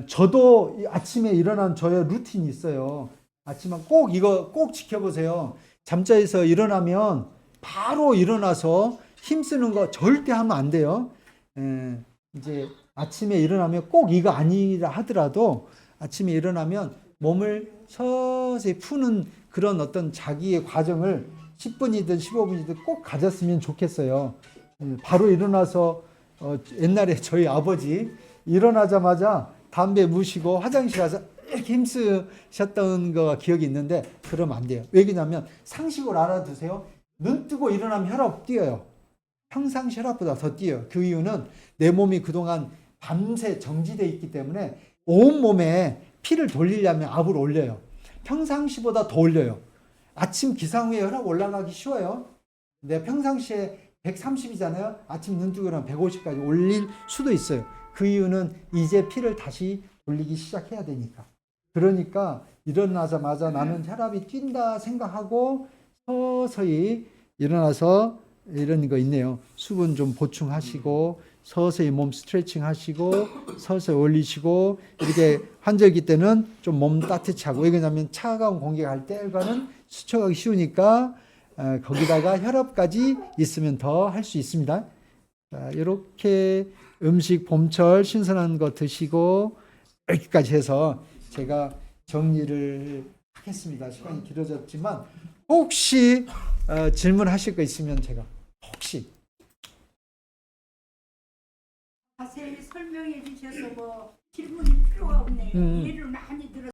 저도 아침에 일어난 저의 루틴이 있어요. 아침에 이거 꼭 지켜보세요. 잠자리에서 일어나면 바로 일어나서 힘쓰는 거 절대 하면 안 돼요. 이제 아침에 일어나면 꼭 이거 아니라 하더라도 아침에 일어나면 몸을 서서히 푸는 그런 어떤 자기의 과정을 10분이든 15분이든 꼭 가졌으면 좋겠어요. 바로 일어나서 옛날에 저희 아버지 일어나자마자 담배 무시고 화장실 가서 이렇게 힘쓰셨던 거 기억이 있는데 그러면 안 돼요. 왜냐면 상식으로 알아두세요. 눈 뜨고 일어나면 혈압 뛰어요. 평상시 혈압보다 더 뛰어요. 그 이유는 내 몸이 그동안 밤새 정지되어 있기 때문에 온몸에 피를 돌리려면 압을 올려요. 평상시보다 더 올려요. 아침 기상 후에 혈압 올라가기 쉬워요. 근데 평상시에 130이잖아요. 아침 눈 뜨고 일어나면 150까지 올릴 수도 있어요. 그 이유는 이제 피를 다시 돌리기 시작해야 되니까. 그러니까 일어나자마자 나는 혈압이 뛴다 생각하고 서서히 일어나서 이런 거 있네요. 수분 좀 보충하시고 서서히 몸 스트레칭 하시고 서서히 올리시고 이렇게 환절기 때는 좀 몸 따뜻히 하고 왜냐하면 차가운 공기가 갈 때과는 스쳐가기 쉬우니까 거기다가 혈압까지 있으면 더 할 수 있습니다. 자, 이렇게 음식 봄철 신선한 거 드시고 여기까지 해서 제가 정리를 하겠습니다. 시간이 길어졌지만 혹시 질문하실 거 있으면 제가 혹시 자세히 설명해 주셔서 뭐 질문이 필요가 없네요. 예를 많이 들어.